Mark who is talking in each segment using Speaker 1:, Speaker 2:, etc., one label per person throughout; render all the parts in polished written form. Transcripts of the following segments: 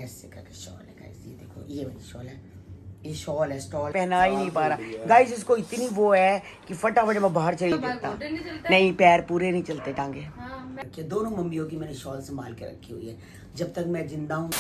Speaker 1: ऐसे करके शॉल है गाइस, ये देखो ये वाली शॉल है, ये शॉल है, स्टॉल पहना ही नहीं पा रहा गाइस। इसको इतनी वो है कि फटाफट मैं बाहर चली जाता, नहीं पैर पूरे नहीं चलते टांगे। दोनों मम्मियों की मैंने शॉल संभाल के रखी हुई है जब तक मैं जिंदा हूँ।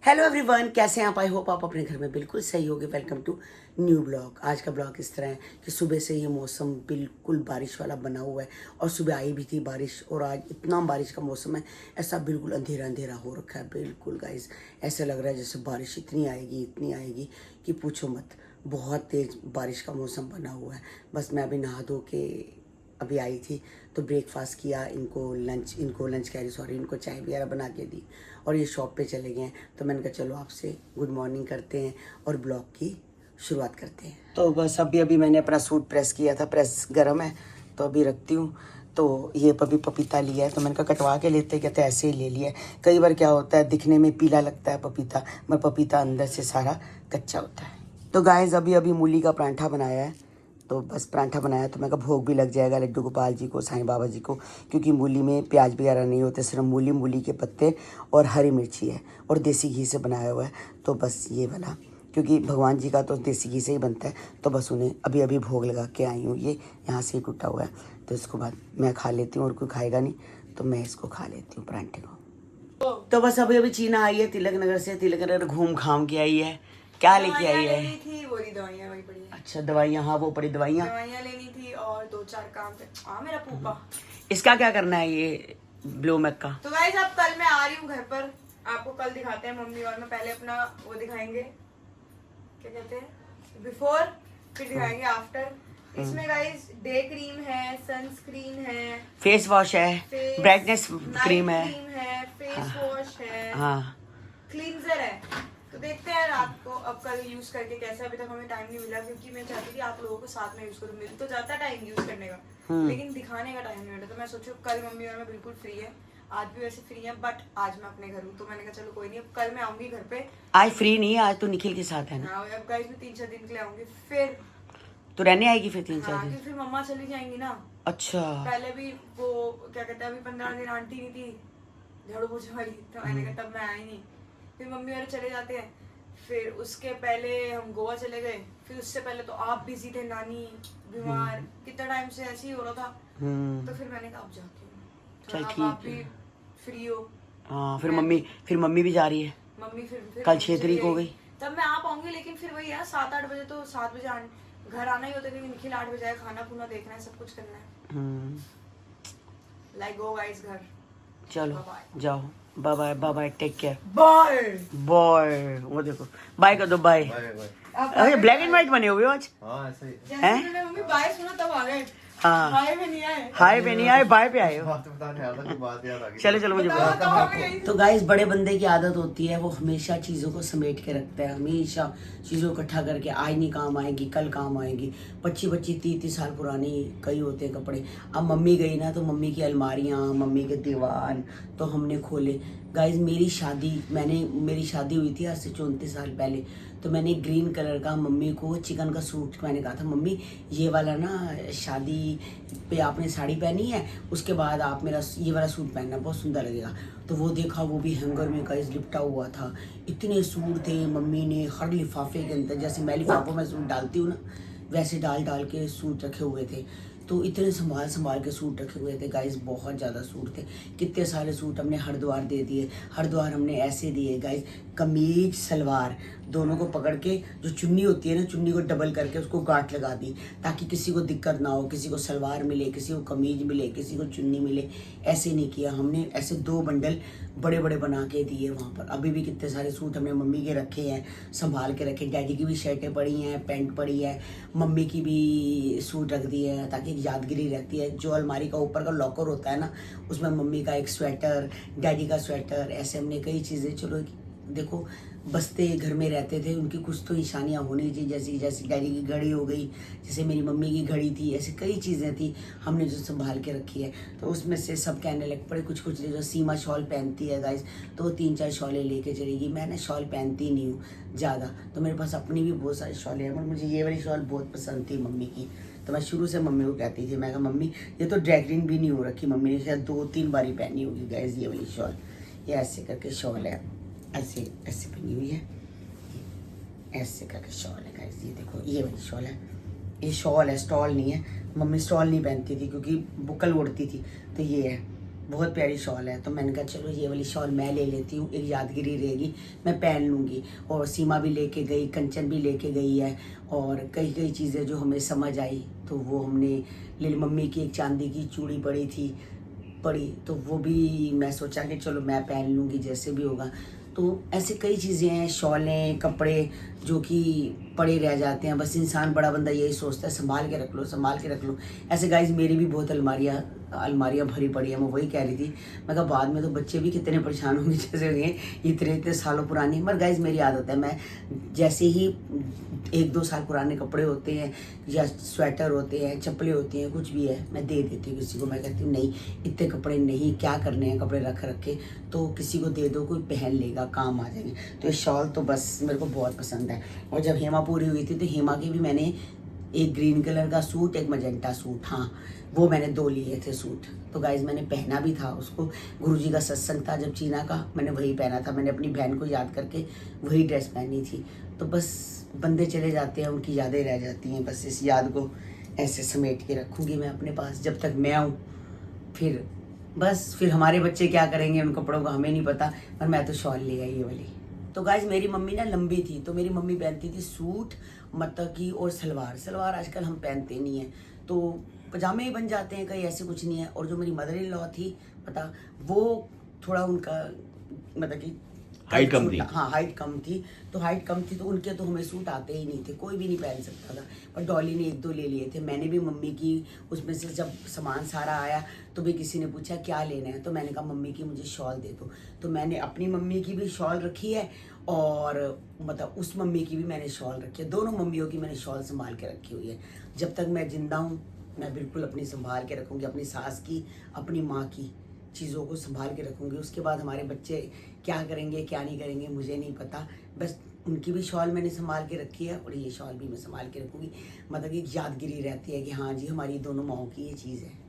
Speaker 1: हेलो एवरीवन, कैसे हैं आप? आई होप आप अपने घर में बिल्कुल सही होगे। Welcome to new blog. आज का ब्लॉग इस तरह है कि सुबह से ये मौसम बिल्कुल बारिश वाला बना हुआ है और सुबह आई भी थी बारिश और आज इतना बारिश का मौसम है, ऐसा बिल्कुल अंधेरा अंधेरा हो रखा है बिल्कुल गाइस। ऐसा लग रहा है जैसे बारिश इतनी आएगी कि पूछो मत। बहुत तेज़ बारिश का मौसम बना हुआ है। बस मैं अभी नहा धो के अभी आई थी तो ब्रेकफास्ट किया, इनको लंच कह रही सॉरी, इनको चाय वगैरह बना के दी और ये शॉप पे चले गए हैं। तो मैंने कहा चलो आपसे गुड मॉर्निंग करते हैं और ब्लॉग की शुरुआत करते हैं। तो बस अभी मैंने अपना सूट प्रेस किया था, प्रेस गर्म है तो अभी रखती हूँ। तो ये अभी पपीता लिया है तो मैंने कहा कटवा के लेते, कहते ऐसे ही ले लिया है। कई बार क्या होता है दिखने में पीला लगता है पपीता, मगर पपीता अंदर से सारा कच्चा होता है। तो गाइस अभी मूली का परांठा बनाया है, तो बस परांठा बनाया तो मैं कहा भोग भी लग जाएगा लड्डू गोपाल जी को, साईं बाबा जी को, क्योंकि मूली में प्याज वगैरह नहीं होते, सिर्फ मूली के पत्ते और हरी मिर्ची है और देसी घी से बनाया हुआ है। तो बस ये वाला, क्योंकि भगवान जी का तो देसी घी से ही बनता है, तो बस उन्हें अभी भोग लगा के आई हूँ। ये यहाँ से ही टूटा हुआ है तो इसको बाद मैं खा लेती हूँ और कोई खाएगा नहीं तो मैं इसको खा लेती हूँ परांठे को। तो बस अभी चीना आई है तिलक नगर से, तिलक नगर घूम घाम के आई है। क्या लेके आई है?
Speaker 2: दवाइयाँ वही पड़ी है।
Speaker 1: अच्छा दवाइयाँ, हाँ वो पड़ी दवाइयाँ
Speaker 2: लेनी थी और 2-4 काम थे। मेरा पूपा।
Speaker 1: इसका क्या करना है ये ब्लो मैक का?
Speaker 2: तो गाइस अब कल मैं आ रही हूँ घर पर, आपको कल दिखाते हैं मम्मी और मैं। पहले अपना वो दिखाएंगे, क्या कहते हैं, बिफोर, फिर दिखाएंगे आफ्टर। इसमें गाइस डे क्रीम है, सनस्क्रीन है,
Speaker 1: फेस वॉश है, ब्राइटनेस क्रीम है,
Speaker 2: फेस वॉश है,
Speaker 1: हाँ
Speaker 2: क्लींजर है। तो देखते हैं रात को अब कल यूज करके कैसा। अभी तक हमें टाइम नहीं मिला क्योंकि मैं चाहती थी आप लोगों को साथ में यूज करूँ। मिल तो जाता है टाइम यूज करने का, लेकिन दिखाने का टाइम नहीं मिलता। तो मैं सोचू कल मम्मी और मैं बिल्कुल फ्री है, आज भी वैसे फ्री है बट आज मैं अपने घर हूँ। तो मैंने कहा चलो कोई नहीं, अब कल मैं आऊंगी घर पे।
Speaker 1: आज फ्री नहीं है, आज तो निखिल के साथ है ना।
Speaker 2: अब गाइस मैं 3-4 दिन के लिए आऊंगी फिर।
Speaker 1: तो रहने आएगी फिर 3-4 दिन?
Speaker 2: फिर मम्मा चली जाएंगी ना।
Speaker 1: अच्छा
Speaker 2: पहले भी वो क्या कहते हैं, अभी 15 दिन आंटी नहीं थी झाड़ू पोछे वाली, तो मैंने कहा तब मैं आई नहीं। फिर मम्मी वाले चले जाते हैं, फिर उसके पहले हम गोवा चले गए, फिर उससे पहले तो आप बिजी थे, नानी बीमार, कितना टाइम से ऐसे ही हो रहा था। तो फिर मैंने कहा अब जाती हूँ,
Speaker 1: चल
Speaker 2: आप
Speaker 1: ठीक
Speaker 2: भी
Speaker 1: है,
Speaker 2: फ्री हो।
Speaker 1: हाँ फिर मम्मी भी जा रही है।
Speaker 2: मम्मी फिर
Speaker 1: कल 6 तारीख हो गई,
Speaker 2: तब मैं आ पाऊंगी। लेकिन फिर वही है 7-8 बजे, तो 7 बजे घर आना ही होता है क्योंकि निखिल 8 बजे आए, खाना खुना देखना है, सब कुछ करना है। लाइक गो गाइस घर।
Speaker 1: चलो जाओ, bye bye take care,
Speaker 2: bye
Speaker 1: bye. वो देखो बाय कर दो, बाय। अरे ब्लैक एंड व्हाइट बने हुए हो आज।
Speaker 3: हाँ ऐसे ही
Speaker 2: हैं? मैंने मम्मी बाय सुना तब आ गए।
Speaker 1: हाँ
Speaker 2: हाय में नहीं आए,
Speaker 1: हाय पे नहीं आए, बाय पे आए हो।
Speaker 3: बात बताने आया था कि बात याद आ गई।
Speaker 1: चलो मुझे
Speaker 2: बताओ कहाँ पे गई?
Speaker 1: तो गाइस बड़े बंदे की आदत होती है, वो हमेशा चीज़ों को समेट के रखता है, हमेशा चीज़ों को इकट्ठा करके, आज नहीं काम आएगी कल काम आएगी। 25-25 30 साल पुरानी कई होते हैं कपड़े। अब मम्मी गई ना तो मम्मी की अलमारियाँ, मम्मी के दीवान तो हमने खोले। गाइस मेरी शादी हुई थी आज से 34 साल पहले। तो मैंने ग्रीन कलर का मम्मी को चिकन का सूट, मैंने कहा था मम्मी ये वाला ना शादी पे आपने साड़ी पहनी है, उसके बाद आप मेरा ये वाला सूट पहनना, बहुत सुंदर लगेगा। तो वो देखा, वो भी हैंगर में गाइस लिपटा हुआ था। इतने सूट थे, मम्मी ने हर लिफाफे के अंदर, जैसे मैं लिफाफों में सूट डालती हूँ ना वैसे डाल के सूट रखे हुए थे। तो इतने संभाल के सूट रखे हुए थे गाइस, बहुत ज़्यादा सूट थे। कितने सारे सूट हमने हरिद्वार दे दिए, हरिद्वार हमने ऐसे दिए गाइस, कमीज सलवार दोनों को पकड़ के, जो चुन्नी होती है ना, चुन्नी को डबल करके उसको गांठ लगा दी ताकि किसी को दिक्कत ना हो, किसी को सलवार मिले, किसी को कमीज मिले, किसी को चुन्नी मिले। ऐसे नहीं किया हमने, ऐसे 2 बंडल बड़े बना के दिए वहाँ पर। अभी भी कितने सारे सूट हमने मम्मी के रखे हैं, संभाल के रखे। डैडी की भी शर्टें पड़ी हैं, पैंट पड़ी है, मम्मी की भी सूट रख दी है ताकि यादगिरी रहती है। जो अलमारी का ऊपर का लॉकर होता है ना, उसमें मम्मी का एक स्वेटर, डैडी का स्वेटर, ऐसे हमने कई चीज़ें। चलो देखो बसते घर में रहते थे, उनकी कुछ तो निशानियाँ होनी चाहिए, जैसे डैडी की घड़ी हो गई, जैसे मेरी मम्मी की घड़ी थी, ऐसे कई चीज़ें थी हमने जो संभाल के रखी है। तो उसमें से सब कहने लग पड़े, कुछ जो सीमा शॉल पहनती है गाइस, तो वो 3-4 शॉलें लेके चलेगी। मैंने शॉल पहनती नहीं हूँ ज़्यादा, तो मेरे पास अपनी भी बहुत सारी शॉलें हैं, मगर मुझे ये वाली शॉल बहुत पसंद थी मम्मी की। तो मैं शुरू से मम्मी को कहती थी, मैं कहा मम्मी ये तो ड्रैगलिन भी नहीं हो रखी, मम्मी ने शायद 2-3 बारी पहनी होगी गाइस ये वाली शॉल। ये ऐसे करके शॉल है, ऐसे ऐसे बनी हुई है, ऐसे करके शॉल है गाइस। ये देखो ये वाली शॉल है, ये शॉल है, स्टॉल नहीं है। मम्मी स्टॉल नहीं पहनती थी क्योंकि बुकल उड़ती थी, तो ये है, बहुत प्यारी शॉल है। तो मैंने कहा चलो ये वाली शॉल मैं ले लेती हूँ, एक यादगिरी रहेगी, मैं पहन लूँगी। और सीमा भी लेके गई, कंचन भी लेके गई है, और कई कई चीज़ें जो हमें समझ आई तो वो हमने ले ली। मम्मी की एक चांदी की चूड़ी पड़ी तो वो भी मैं सोचा कि चलो मैं पहन लूँगी जैसे भी होगा। तो ऐसे कई चीज़ें हैं, शॉलें, कपड़े जो कि पड़े रह जाते हैं। बस इंसान बड़ा बंदा यही सोचता है संभाल के रख लो, संभाल के रख लो। ऐसे गाइस मेरी भी बहुत अलमारियाँ भरी पड़ी हैं। मैं वही कह रही थी, मैं कहा बाद में तो बच्चे भी कितने परेशान होंगे जैसे होंगे इतने सालों पुरानी। मगर गाइस मेरी आदत है, मैं जैसे ही 1-2 साल पुराने कपड़े होते हैं या स्वेटर होते हैं, चप्पलें होती हैं, कुछ भी है, मैं दे देती हूँ किसी को। मैं कहती हूँ नहीं इतने कपड़े नहीं, क्या करने हैं कपड़े रख के, तो किसी को दे दो, कोई पहन लेगा, काम आ जाएंगे। तो ये शॉल तो बस मेरे को बहुत पसंद है। और जब हेमा पूरी हुई थी तो हेमा की भी मैंने एक ग्रीन कलर का सूट, एक मजेंटा सूट, हाँ वो मैंने 2 लिए थे सूट। तो गाइज मैंने पहना भी था उसको, गुरुजी का सत्संग था जब चीना का, मैंने वही पहना था। मैंने अपनी बहन को याद करके वही ड्रेस पहनी थी। तो बस बंदे चले जाते हैं, उनकी यादें रह जाती हैं। बस इस याद को ऐसे समेट के रखूँगी मैं अपने पास जब तक मैं आऊँ। फिर हमारे बच्चे क्या करेंगे उन कपड़ों का हमें नहीं पता। पर मैं तो शॉल ले आई ये वाली। तो गाइज मेरी मम्मी ना लंबी थी, तो मेरी मम्मी पहनती थी सूट मतलब की और सलवार आजकल हम पहनते नहीं हैं, तो पजामे ही बन जाते हैं, कहीं ऐसे कुछ नहीं है। और जो मेरी मदर इन लॉ थी पता, वो थोड़ा उनका मतलब कि
Speaker 4: हाइट कम थी।
Speaker 1: हाँ हाइट कम थी, तो उनके तो हमें सूट आते ही नहीं थे, कोई भी नहीं पहन सकता था। पर डॉली ने 1-2 ले लिए थे। मैंने भी मम्मी की उसमें से जब सामान सारा आया तो भी किसी ने पूछा क्या लेना है, तो मैंने कहा मम्मी की मुझे शॉल दे दो। तो मैंने अपनी मम्मी की भी शॉल रखी है और मतलब उस मम्मी की भी मैंने शॉल रखी है। दोनों मम्मियों की मैंने शॉल संभाल के रखी हुई है। जब तक मैं जिंदा हूँ मैं बिल्कुल अपनी संभाल के रखूँगी, अपनी सास की, अपनी माँ की चीज़ों को संभाल के रखूँगी। उसके बाद हमारे बच्चे क्या करेंगे क्या नहीं करेंगे मुझे नहीं पता। बस उनकी भी शॉल मैंने संभाल के रखी है और ये शॉल भी मैं संभाल के रखूँगी। मतलब कि यादगिरी रहती है कि हाँ जी हमारी दोनों माओं की ये चीज़ है।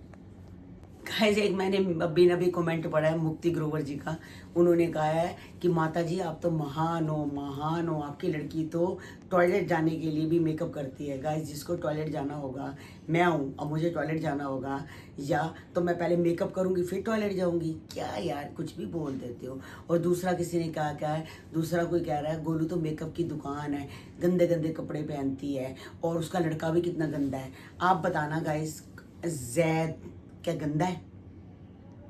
Speaker 1: गाइस एक मैंने अभी कमेंट पढ़ा है मुक्ति ग्रोवर जी का। उन्होंने कहा है कि माता जी आप तो महान हो, आपकी लड़की तो टॉयलेट जाने के लिए भी मेकअप करती है। गाइस जिसको टॉयलेट जाना होगा, मैं हूँ, अब मुझे टॉयलेट जाना होगा या तो मैं पहले मेकअप करूँगी फिर टॉयलेट जाऊँगी। क्या यार कुछ भी बोल देते हो। और दूसरा किसी ने कहा क्या है, दूसरा कोई कह रहा है गोलू तो मेकअप की दुकान है, गंदे गंदे कपड़े पहनती है और उसका लड़का भी कितना गंदा है। आप बताना गाइस जैद क्या गंदा है,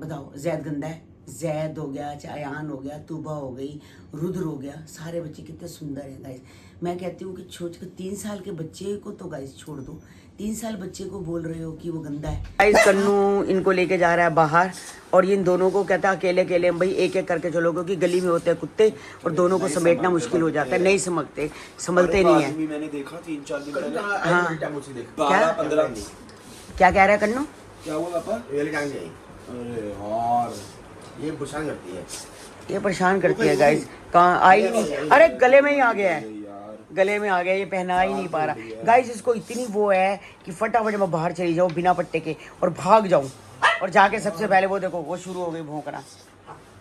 Speaker 1: बताओ। जैद गंदा है? जैद हो गया, अयान हो गया, तूबा हो गई, रुद्र हो गया, सारे बच्चे कितने सुंदर हैं गाइस। मैं कहती हूँ कि 3 साल के बच्चे को तो गाइस छोड़ दो, 3 साल बच्चे को बोल रहे हो कि वो गंदा है। गाइस कन्नू इनको लेके जा रहा है बाहर और इन दोनों को कहता है अकेले भाई एक एक करके चलो, क्योंकि गली में होते हैं कुत्ते और दोनों को समेटना मुश्किल हो जाता है, नहीं संभलते नहीं है।
Speaker 4: मैंने देखा 3-4 दिन पहले।
Speaker 1: हाँ क्या कह रहा है कन्नू?
Speaker 4: क्या हुआ पापा? अरे यार ये परेशान करती है,
Speaker 1: ये परेशान करती है गाइस। कहाँ आई नहीं, अरे गले में ही आ गया है, गले में आ गया, ये पहना ही नहीं पा रहा गाइस। इसको इतनी वो है कि फटाफट मैं बाहर चली जाऊँ बिना पट्टे के और भाग जाऊँ और जाके सबसे पहले वो देखो वो शुरू हो गई भौंकना।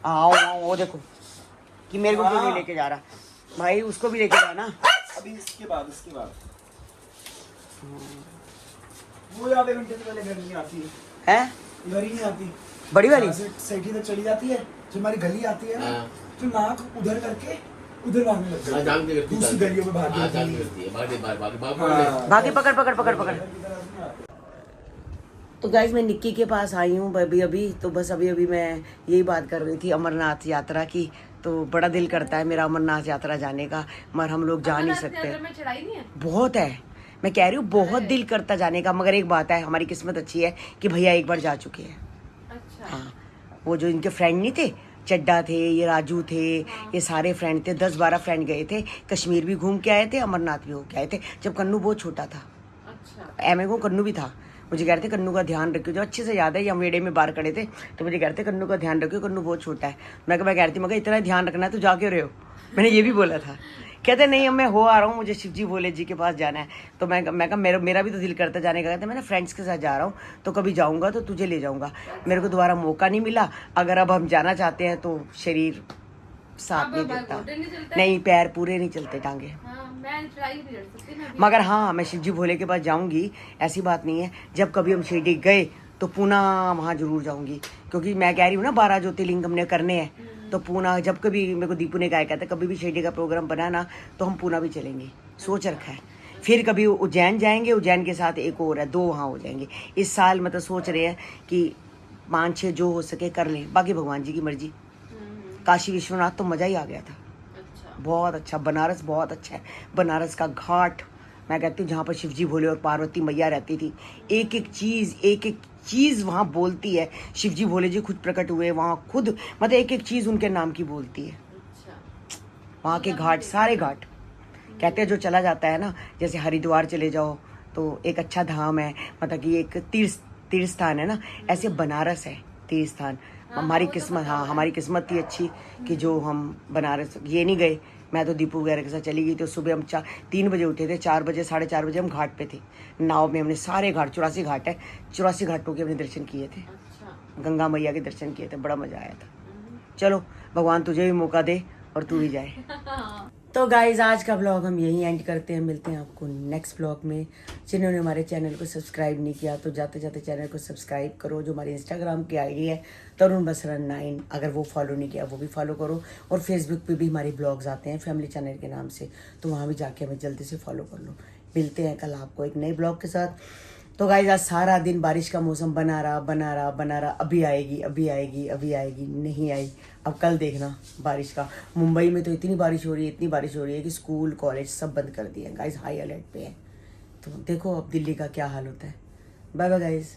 Speaker 1: आओ वो देखो कि मेरे को क्यों नहीं लेके जा रहा भाई, उसको भी लेके जाना।
Speaker 4: अभी इसके बाद वो आधे घंटे से पहले घर नहीं आती
Speaker 1: है,
Speaker 4: घर ही नहीं आती।
Speaker 1: बड़ी वाली
Speaker 4: सेठी तक चली जाती है, जो हमारी गली आती है ना, तो नाक उधर करके उधर भागने लग जाती है, दूसरी गलियों में
Speaker 1: भागी पकड़। तो गाइज मैं निक्की के पास आई हूँ अभी तो बस अभी मैं यही बात कर रही थी अमरनाथ यात्रा की। तो बड़ा दिल करता है मेरा अमरनाथ यात्रा जाने का, मगर हम लोग जा नहीं सकते। बहुत है, मैं कह रही हूँ बहुत दिल करता जाने का। मगर एक बात है, हमारी किस्मत अच्छी है कि भैया एक बार जा चुके हैं। अच्छा। हाँ वो जो इनके फ्रेंड नहीं थे, चड्डा थे, ये राजू थे, ये सारे फ्रेंड थे, 10-12 फ्रेंड गए थे, कश्मीर भी घूम के आए थे, अमरनाथ भी होके आए थे जब कन्नू बहुत छोटा था। अच्छा। एमए को कन्नू भी था। मुझे कह रहे थे कन्नू का ध्यान रखियो, जो अच्छे से याद है, ये हम वेड़े में बाहर खड़े थे तो मुझे कह रहे थे कन्नू का ध्यान रखियो, कन्नू बहुत छोटा है। मैं कह रही थी मगर इतना ध्यान रखना है तो जा क्यों रहे हो, मैंने ये भी बोला था। कहते नहीं मैं हो आ रहा हूँ, मुझे शिव जी भोले जी के पास जाना है। तो मैं कहा मेरा भी तो दिल करता जाने का। कहते मैं फ्रेंड्स के साथ जा रहा हूँ, तो कभी जाऊँगा तो तुझे ले जाऊँगा। मेरे को दोबारा मौका नहीं मिला। अगर अब हम जाना चाहते हैं तो शरीर साथ नहीं
Speaker 5: अब
Speaker 1: देता।
Speaker 5: घुटने नहीं चलता?
Speaker 1: नहीं, पैर पूरे नहीं चलते, टांगे।
Speaker 5: हाँ, मैं ट्राई नहीं कर सकती ना अभी।
Speaker 1: मगर हाँ, मैं शिव जी भोले के पास जाऊंगी, ऐसी बात नहीं है। जब कभी हम शिरडी गए तो पूना वहाँ जरूर जाऊंगी, क्योंकि मैं कह रही हूँ ना 12 ज्योतिर्लिंग हमने करने हैं। तो पूना, जब कभी मेरे को दीपू ने कहा, कहता कभी भी शिरडी का प्रोग्राम बना ना तो हम पूना भी चलेंगे, सोच रखा है। फिर कभी उज्जैन जाएंगे, उज्जैन के साथ एक और है, 2 वहाँ हो जाएंगे इस साल। मतलब सोच रहे हैं कि 5-6 जो हो सके कर लें, बाकी भगवान जी की मर्जी। काशी विश्वनाथ तो मज़ा ही आ गया था,
Speaker 5: अच्छा।
Speaker 1: बहुत अच्छा। बनारस बहुत अच्छा है, बनारस का घाट मैं कहती हूँ, जहाँ पर शिवजी भोले और पार्वती मैया रहती थी। एक एक चीज़ वहाँ बोलती है। शिवजी भोले जी खुद प्रकट हुए वहाँ, खुद मतलब एक चीज़ उनके नाम की बोलती है।
Speaker 5: अच्छा।
Speaker 1: वहाँ के घाट, सारे घाट कहते हैं, जो चला जाता है ना, जैसे हरिद्वार चले जाओ तो एक अच्छा धाम है, मतलब कि एक तीर्थ स्थान है ना, ऐसे बनारस है तीर्थ स्थान। हमारी किस्मत, हाँ हमारी किस्मत थी अच्छी कि जो हम बनारस ये नहीं गए। मैं तो दीपू वगैरह के साथ चली गई। तो सुबह हम 3 बजे उठे थे, 4 बजे 4:30 बजे हम घाट पे थे। नाव में हमने सारे घाट, 84 घाट है, 84 घाटों के हमने दर्शन किए थे।
Speaker 5: अच्छा।
Speaker 1: गंगा मैया के दर्शन किए थे, बड़ा मज़ा आया था। चलो, भगवान तुझे भी मौका दे और तू भी जाए। तो गाइज, आज का ब्लॉग हम यहीं एंड करते हैं। मिलते हैं आपको नेक्स्ट ब्लॉग में। जिन्होंने हमारे चैनल को सब्सक्राइब नहीं किया तो जाते जाते चैनल को सब्सक्राइब करो। जो हमारी इंस्टाग्राम की आईडी है तरुण बसरा 9, अगर वो फॉलो नहीं किया वो भी फॉलो करो। और फेसबुक पे भी हमारे ब्लॉग्स आते हैं फैमिली चैनल के नाम से, तो वहाँ भी जाके हमें जल्दी से फॉलो कर लो। मिलते हैं कल आपको एक नए ब्लॉग के साथ। तो गाइज, आज सारा दिन बारिश का मौसम बना रहा, अभी आएगी, नहीं आई। अब कल देखना बारिश का। मुंबई में तो इतनी बारिश हो रही है कि स्कूल कॉलेज सब बंद कर दिए हैं गाइज, हाई अलर्ट पे है। तो देखो अब दिल्ली का क्या हाल होता है। Bye bye guys.